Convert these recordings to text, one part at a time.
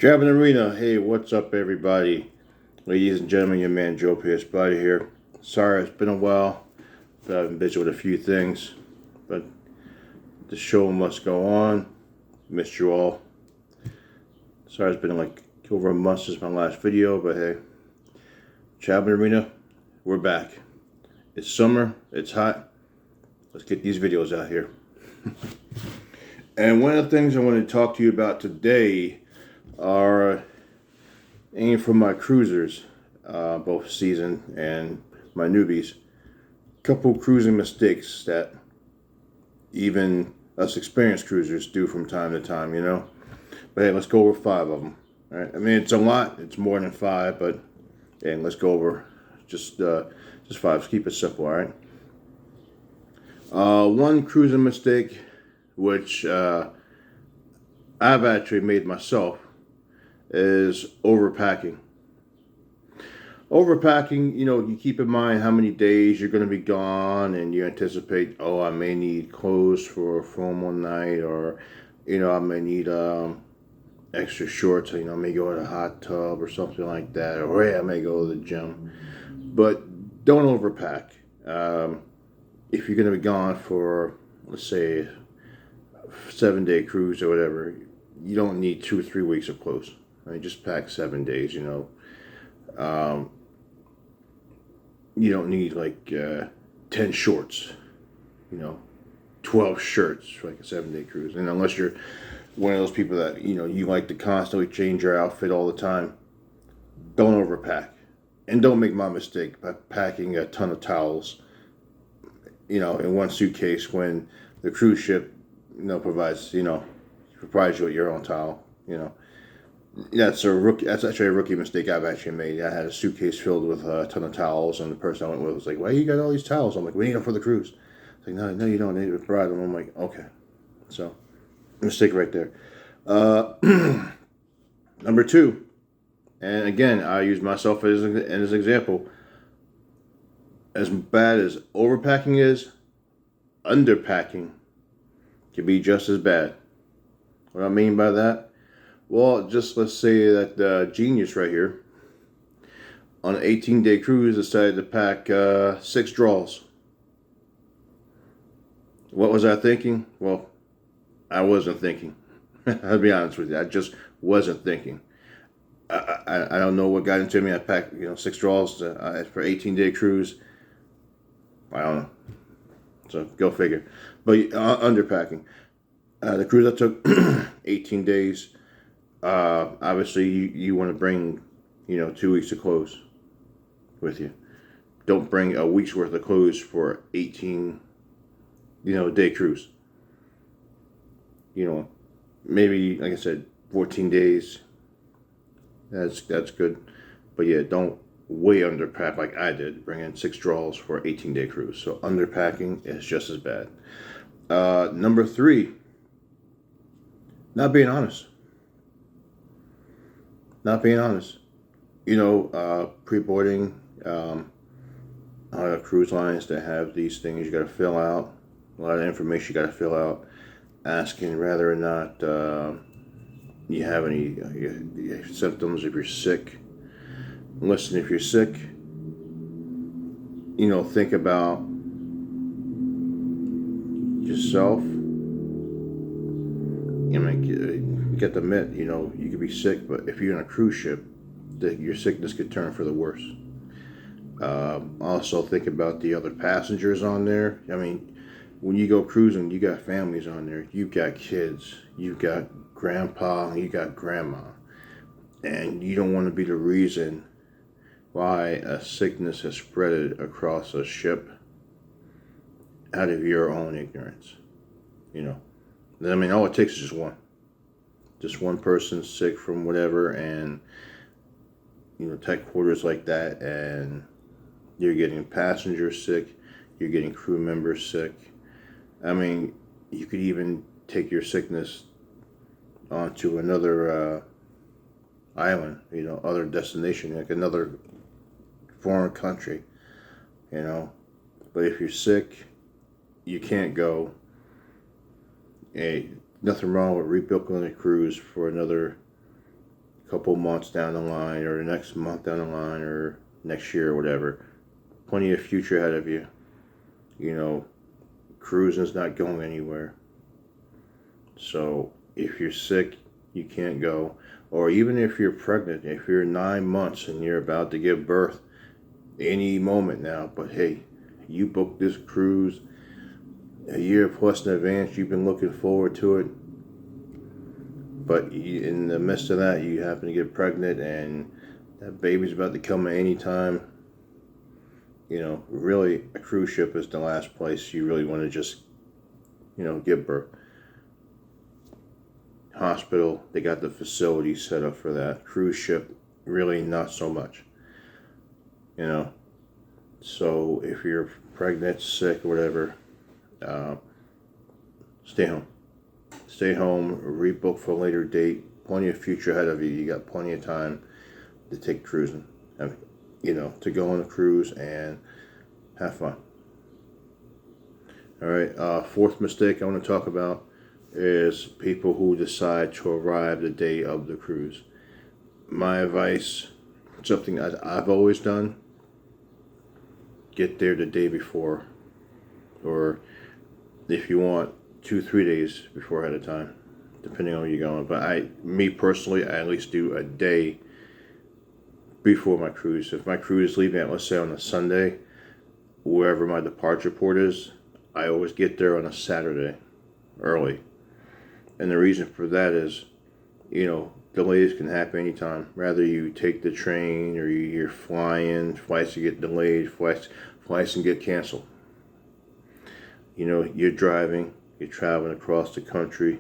Driving Arena, hey, what's up, everybody? Ladies and gentlemen, your man Joe Pierce Body here. Sorry, it's been a while, but I've been busy with a few things. But the show must go on. Missed you all. Sorry, it's been like over a month since my last video, but hey, Driving Arena, we're back. It's summer, it's hot. Let's get these videos out here. And one of the things I want to talk to you about today are aiming for my cruisers, both seasoned and my newbies. Couple cruising mistakes that even us experienced cruisers do from time to time, you know. But hey, let's go over 5 of them. All right. I mean, it's a lot. It's more than 5, but hey, let's go over just 5. Let's keep it simple. All right. One cruising mistake, which I've actually made myself, is overpacking. Overpacking, you know, you keep in mind how many days you're going to be gone, and you anticipate, oh, I may need clothes for a formal night, or, you know, I may need extra shorts, you know, I may go to a hot tub or something like that, or hey, I may go to the gym. But don't overpack. If you're going to be gone for, let's say, a 7-day cruise or whatever, you don't need 2 or 3 weeks of clothes. I mean, just pack 7 days, you know. You don't need like 10 shorts, you know, 12 shirts for like a 7-day cruise. And unless you're one of those people that, you know, you like to constantly change your outfit all the time, don't overpack. And don't make my mistake by packing a ton of towels, you know, in one suitcase when the cruise ship, you know, provides you with your own towel, you know. That's actually a rookie mistake I've actually made. I had a suitcase filled with a ton of towels, and the person I went with was like, "Why you got all these towels?" I'm like, "We need them for the cruise." It's like, "No, you don't need to provide them." I'm like, "Okay." So, mistake right there. Number 2, and again, I use myself as an example. As bad as overpacking is, underpacking can be just as bad. What I mean by that? Well, just let's say that genius right here, on an 18-day cruise, decided to pack 6 drawers. What was I thinking? Well, I wasn't thinking. I'll be honest with you. I just wasn't thinking. I don't know what got into me. I packed 6 drawers for 18-day cruise. I don't know. So go figure. But underpacking. The cruise I took 18 days. Obviously, you want to bring 2 weeks of clothes with you. Don't bring a week's worth of clothes for 18 day cruise. Maybe, like I said, 14 days. That's good. But yeah, don't way underpack like I did. Bring in 6 drawers for an 18-day cruise. So underpacking is just as bad. Number 3, not being honest. Not being honest. Pre-boarding, cruise lines that have these things you got to fill out. A lot of information you got to fill out, asking whether or not you have any symptoms, if you're sick. Listen, if you're sick, think about yourself. You get to admit, you could be sick, but if you're on a cruise ship, your sickness could turn for the worse. Also, think about the other passengers on there. I mean, when you go cruising, you got families on there. You've got kids. You've got grandpa and you got grandma. And you don't want to be the reason why a sickness has spread across a ship out of your own ignorance. I mean, all it takes is just one. Just one person sick from whatever, and tight quarters like that, and you're getting passengers sick, you're getting crew members sick. I mean, you could even take your sickness onto another island, other destination, like another foreign country, But if you're sick, you can't go. Hey, nothing wrong with rebooking a cruise for another couple months down the line, or the next month down the line, or next year or whatever. Plenty of future ahead of you. You know, cruising's not going anywhere. So if you're sick, you can't go. Or even if you're pregnant, if you're 9 months and you're about to give birth any moment now, but hey, you booked this cruise a year plus in advance, you've been looking forward to it, but in the midst of that, you happen to get pregnant and that baby's about to come at any time. You know, really, a cruise ship is the last place you really want to just, give birth. Hospital, they got the facility set up for that. Cruise ship, really not so much. So if you're pregnant, sick, or whatever, stay home. Stay home, rebook for a later date. Plenty of future ahead of you. You got plenty of time to take cruising. To go on a cruise and have fun. All right, fourth mistake I want to talk about is people who decide to arrive the day of the cruise. My advice, something I've always done, get there the day before, or if you want, 2-3 days before ahead of time, depending on where you're going. But me personally, I at least do a day before my cruise. If my cruise is leaving at, let's say, on a Sunday, wherever my departure port is, I always get there on a Saturday early. And the reason for that is, delays can happen anytime. Rather you take the train or you're flying, flights get delayed, flights can get canceled. You're driving, you're traveling across the country.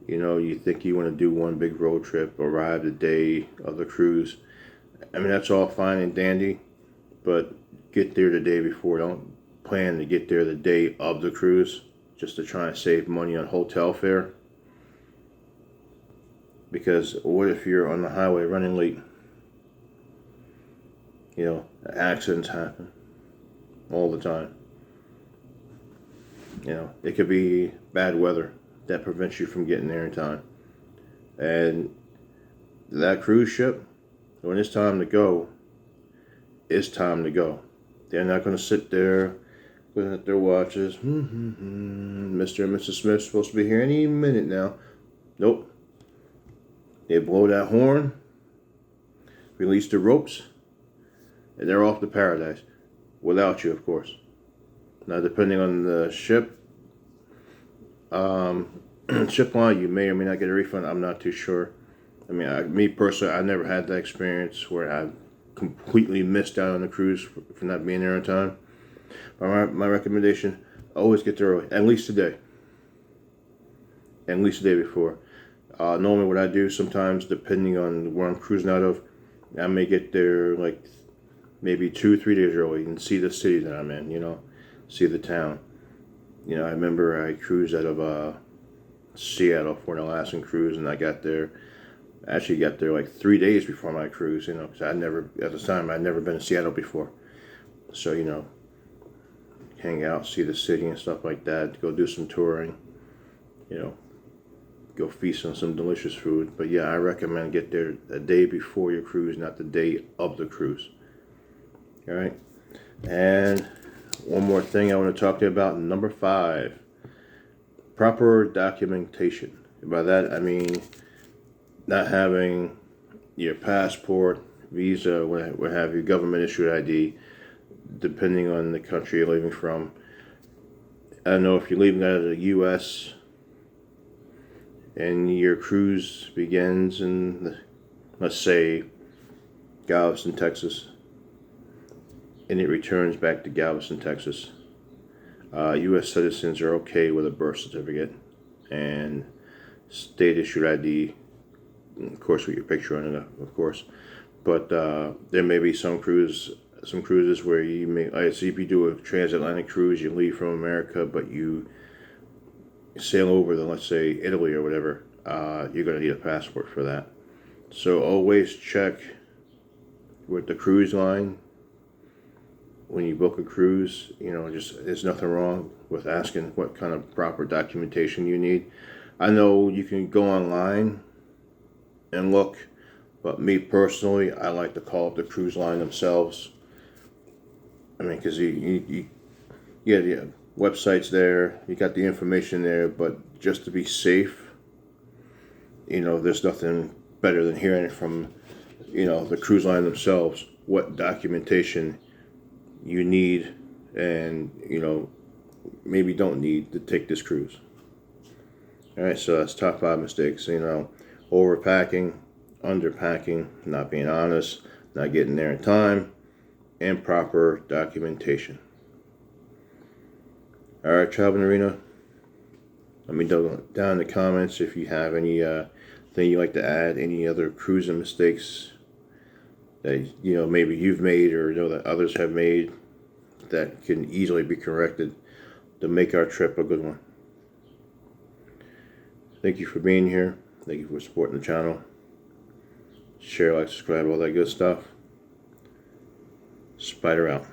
You think you want to do one big road trip, arrive the day of the cruise. I mean, that's all fine and dandy, but get there the day before. Don't plan to get there the day of the cruise just to try and save money on hotel fare. Because what if you're on the highway running late? Accidents happen all the time. It could be bad weather that prevents you from getting there in time. And that cruise ship, when it's time to go, it's time to go. They're not going to sit there looking at their watches. Mr. and Mrs. Smith's supposed to be here any minute now. Nope. They blow that horn, release the ropes, and they're off to paradise. Without you, of course. Now, depending on the ship, ship line, you may or may not get a refund. I'm not too sure. I mean, me personally, I never had that experience where I completely missed out on the cruise for not being there on time. But my recommendation, always get there early, at least a day. At least a day before. Normally what I do sometimes, depending on where I'm cruising out of, I may get there like maybe 2-3 days early and see the city that I'm in, see the town. I remember I cruised out of Seattle for an Alaskan cruise, and I got there like 3 days before my cruise, because at the time, I'd never been to Seattle before. So, hang out, see the city and stuff like that, go do some touring, go feast on some delicious food. But yeah, I recommend get there a day before your cruise, not the day of the cruise. All right. And one more thing I want to talk to you about, number 5, proper documentation. By that, I mean not having your passport, visa, what have you, government issued ID, depending on the country you're leaving from. I don't know if you're leaving out of the U.S. and your cruise begins in, let's say, Galveston, Texas, and it returns back to Galveston, Texas. U.S. citizens are okay with a birth certificate and state-issued ID, of course, with your picture on it, of course. But there may be some cruises where you may, like, see if you do a transatlantic cruise, you leave from America, but you sail over to, let's say, Italy or whatever, you're going to need a passport for that. So always check with the cruise line when you book a cruise. There's nothing wrong with asking what kind of proper documentation you need. I know you can go online and look But me personally, I like to call up the cruise line themselves. I mean, because yeah, the website's there, you got the information there, but just to be safe, there's nothing better than hearing it from, the cruise line themselves, what documentation you need and, maybe don't need to take this cruise. All right, so that's top 5 mistakes. Overpacking, underpacking, not being honest, not getting there in time, improper documentation. All right, Traveling Arena. Let me know down in the comments if you have any thing you'd like to add, any other cruising mistakes that maybe you've made or know that others have made that can easily be corrected to make our trip a good one. Thank you for being here. Thank you for supporting the channel. Share, like, subscribe, all that good stuff. Spider out.